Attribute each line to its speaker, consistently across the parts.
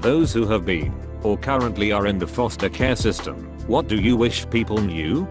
Speaker 1: those who have been, or currently are in the foster care system, what do you wish people knew?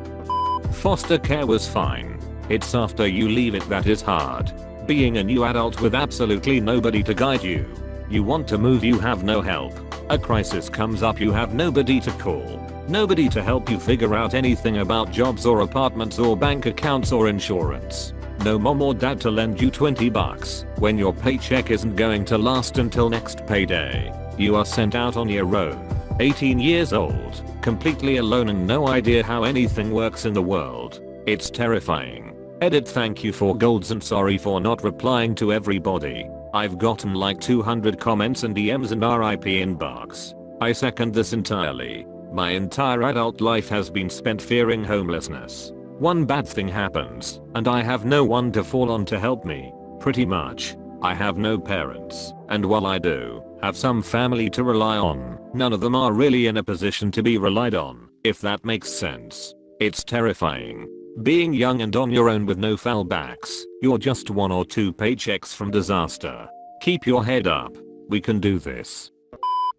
Speaker 1: Foster care was fine. It's after you leave it that is hard. Being a new adult with absolutely nobody to guide you. You want to move, you have no help. A crisis comes up, you have nobody to call. Nobody to help you figure out anything about jobs or apartments or bank accounts or insurance. No mom or dad to lend you $20 when your paycheck isn't going to last until next payday. You are sent out on your own. 18 years old, completely alone and no idea how anything works in the world. It's terrifying. Edit, thank you for golds and sorry for not replying to everybody. I've gotten like 200 comments and DMs and RIP inbox. I second this entirely. My entire adult life has been spent fearing homelessness. One bad thing happens, and I have no one to fall on to help me. Pretty much. I have no parents, and while I do have some family to rely on, none of them are really in a position to be relied on, if that makes sense. It's terrifying. Being young and on your own with no fallbacks, you're just 1 or 2 paychecks from disaster. Keep your head up. We can do this.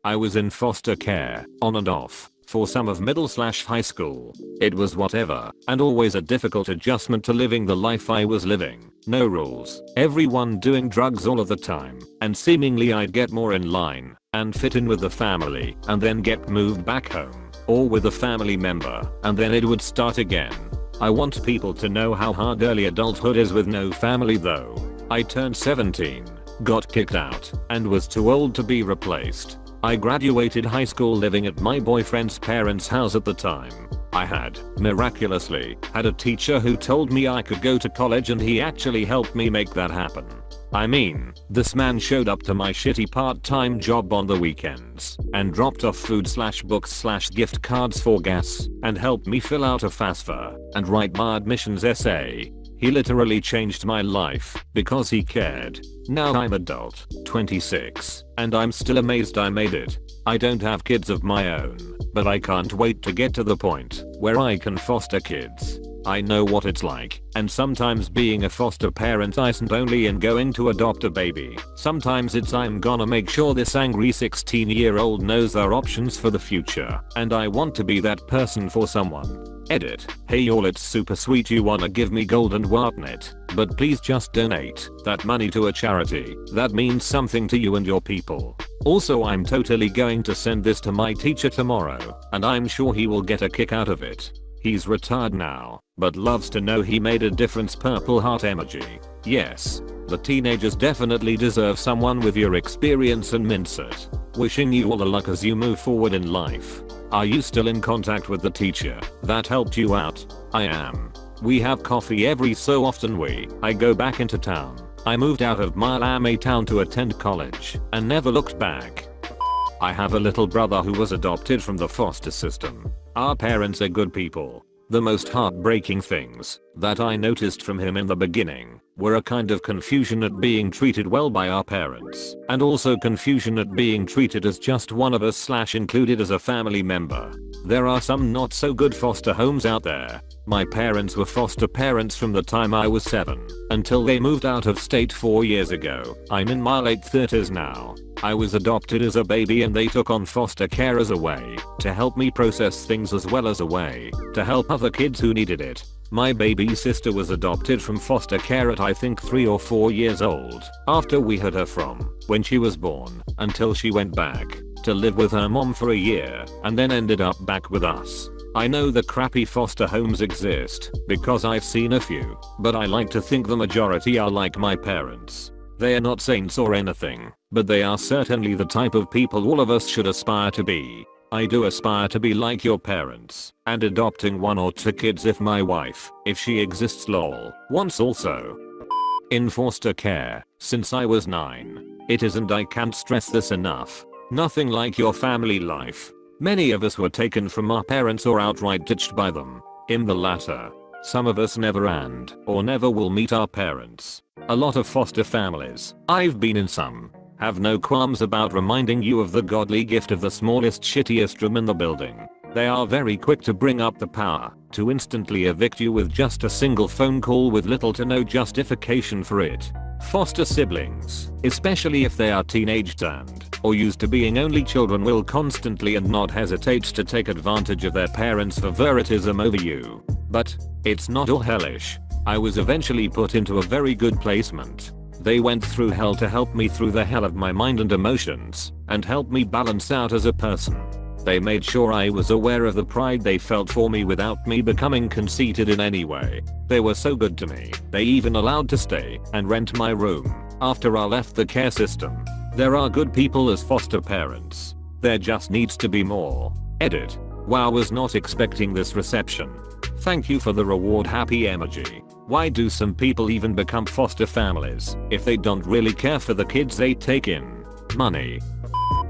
Speaker 1: I was in foster care, on and off, for some of middle/high school. It was whatever, and always a difficult adjustment to living the life I was living. No rules, everyone doing drugs all of the time, and seemingly I'd get more in line, and fit in with the family, and then get moved back home, or with a family member, and then it would start again. I want people to know how hard early adulthood is with no family though. I turned 17, got kicked out, and was too old to be replaced. I graduated high school living at my boyfriend's parents' house at the time. I had, miraculously, had a teacher who told me I could go to college and he actually helped me make that happen. I mean, this man showed up to my shitty part-time job on the weekends and dropped off food/books/gift cards for gas and helped me fill out a FAFSA and write my admissions essay. He literally changed my life because he cared. Now I'm adult, 26, and I'm still amazed I made it. I don't have kids of my own, but I can't wait to get to the point where I can foster kids. I know what it's like, and sometimes being a foster parent isn't only in going to adopt a baby. Sometimes it's I'm gonna make sure this angry 16-year-old knows our options for the future, and I want to be that person for someone. Edit. Hey y'all, it's super sweet you wanna give me gold and whatnot, but please just donate that money to a charity that means something to you and your people. Also, I'm totally going to send this to my teacher tomorrow, and I'm sure he will get a kick out of it. He's retired now, but loves to know he made a difference. Purple heart emoji. Yes, the teenagers definitely deserve someone with your experience and mindset. Wishing you all the luck as you move forward in life. Are you still in contact with the teacher that helped you out? I am. We have coffee every so often. I go back into town. I moved out of Miami town to attend college and never looked back. I have a little brother who was adopted from the foster system. Our parents are good people. The most heartbreaking things that I noticed from him in the beginning were a kind of confusion at being treated well by our parents, and also confusion at being treated as just one of us/included as a family member. There are some not so good foster homes out there. My parents were foster parents from the time I was 7 until they moved out of state 4 years ago. I'm in my late 30s now. I was adopted as a baby and they took on foster care as a way to help me process things as well as a way to help other kids who needed it. My baby sister was adopted from foster care at I think 3 or 4 years old after we had her from when she was born until she went back to live with her mom for a year and then ended up back with us. I know the crappy foster homes exist because I've seen a few, but I like to think the majority are like my parents. They are not saints or anything, but they are certainly the type of people all of us should aspire to be. I do aspire to be like your parents, and adopting 1 or 2 kids if my wife, if she exists lol, wants also. In foster care, since I was 9. It isn't, I can't stress this enough. Nothing like your family life. Many of us were taken from our parents or outright ditched by them. In the latter, some of us never or never will meet our parents. A lot of foster families, I've been in some, have no qualms about reminding you of the godly gift of the smallest shittiest room in the building. They are very quick to bring up the power to instantly evict you with just a single phone call with little to no justification for it. Foster siblings, especially if they are teenaged and or used to being only children will constantly and not hesitate to take advantage of their parents' favoritism over you. But it's not all hellish. I was eventually put into a very good placement. They went through hell to help me through the hell of my mind and emotions, and help me balance out as a person. They made sure I was aware of the pride they felt for me without me becoming conceited in any way. They were so good to me, they even allowed to stay and rent my room after I left the care system. There are good people as foster parents. There just needs to be more. Edit. Wow, was not expecting this reception. Thank you for the reward happy emoji. Why do some people even become foster families if they don't really care for the kids they take in? Money.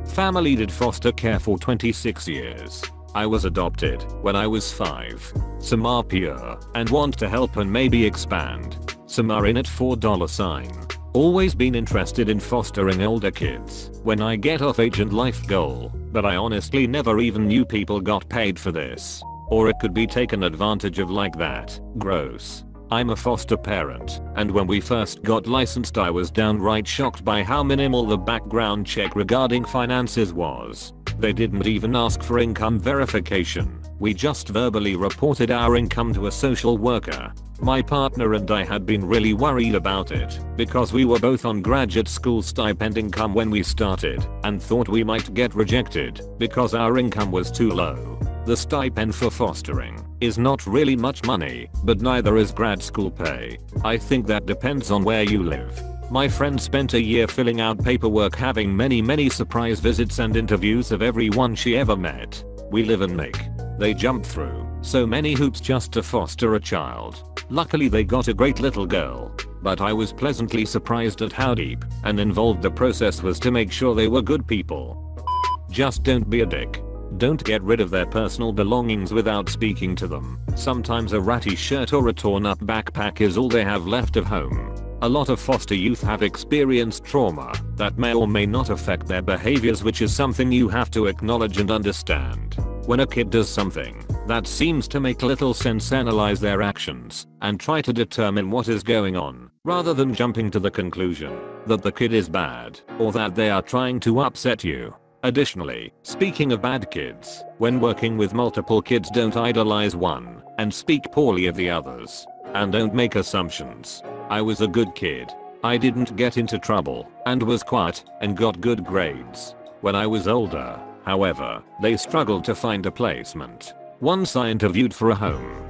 Speaker 1: Family did foster care for 26 years. I was adopted when I was 5. Some are pure and want to help and maybe expand. Some are in it for $sign. Always been interested in fostering older kids when I get off age and life goal, but I honestly never even knew people got paid for this. Or it could be taken advantage of like that. Gross. I'm a foster parent, and when we first got licensed I was downright shocked by how minimal the background check regarding finances was. They didn't even ask for income verification. We just verbally reported our income to a social worker. My partner and I had been really worried about it because we were both on graduate school stipend income when we started and thought we might get rejected because our income was too low. The stipend for fostering is not really much money, but neither is grad school pay. I think that depends on where you live. My friend spent a year filling out paperwork, having many surprise visits and interviews of everyone she ever met. We live and make. They jump through so many hoops just to foster a child. Luckily they got a great little girl, but I was pleasantly surprised at how deep and involved the process was to make sure they were good people. Just don't be a dick. Don't get rid of their personal belongings without speaking to them. Sometimes a ratty shirt or a torn up backpack is all they have left of home. A lot of foster youth have experienced trauma that may or may not affect their behaviors, which is something you have to acknowledge and understand. When a kid does something that seems to make little sense, analyze their actions and try to determine what is going on, rather than jumping to the conclusion that the kid is bad or that they are trying to upset you. Additionally, speaking of bad kids, when working with multiple kids, don't idolize one and speak poorly of the others. And don't make assumptions. I was a good kid. I didn't get into trouble and was quiet and got good grades. When I was older, however, they struggled to find a placement. Once I interviewed for a home,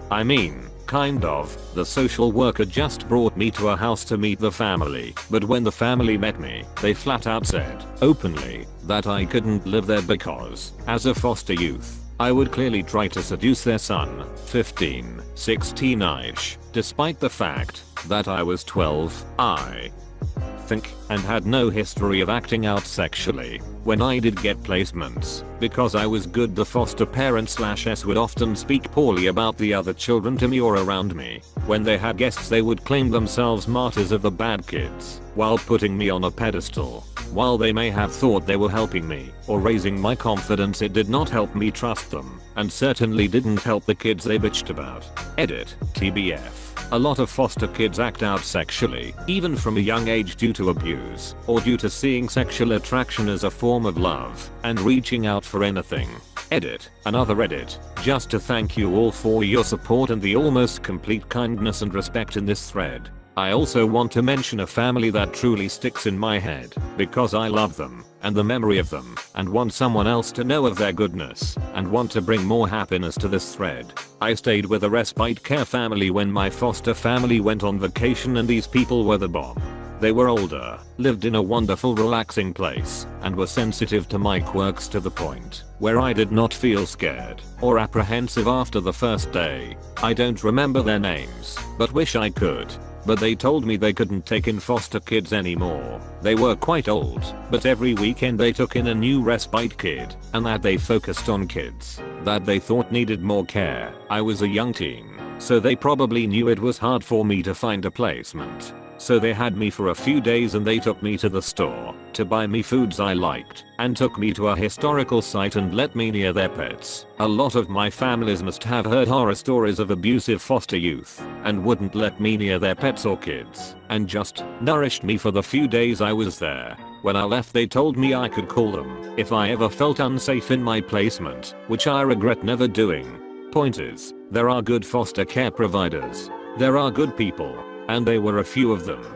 Speaker 1: kind of, the social worker just brought me to a house to meet the family, but when the family met me, they flat out said, openly, that I couldn't live there because, as a foster youth, I would clearly try to seduce their son, 15, 16-ish, despite the fact that I was 12, I think, and had no history of acting out sexually. When I did get placements, because I was good, the foster parent/s would often speak poorly about the other children to me or around me. When they had guests, they would claim themselves martyrs of the bad kids, while putting me on a pedestal. While they may have thought they were helping me or raising my confidence, it did not help me trust them, and certainly didn't help the kids they bitched about. Edit. TBF. A lot of foster kids act out sexually, even from a young age, due to abuse or due to seeing sexual attraction as a form of love and reaching out for anything. Edit. Another edit. Just to thank you all for your support and the almost complete kindness and respect in this thread. I also want to mention a family that truly sticks in my head because I love them and the memory of them and want someone else to know of their goodness and want to bring more happiness to this thread. I stayed with a respite care family when my foster family went on vacation, and these people were the bomb. They were older, lived in a wonderful relaxing place, and were sensitive to my quirks to the point where I did not feel scared or apprehensive after the first day. I don't remember their names, but wish I could. But they told me they couldn't take in foster kids anymore. They were quite old, but every weekend they took in a new respite kid, and that they focused on kids that they thought needed more care. I was a young teen, so they probably knew it was hard for me to find a placement. So they had me for a few days, and they took me to the store to buy me foods I liked and took me to a historical site and let me near their pets. A lot of my families must have heard horror stories of abusive foster youth and wouldn't let me near their pets or kids and just nourished me for the few days I was there. When I left they told me I could call them if I ever felt unsafe in my placement, which I regret never doing. Point is, there are good foster care providers. There are good people, and they were a few of them.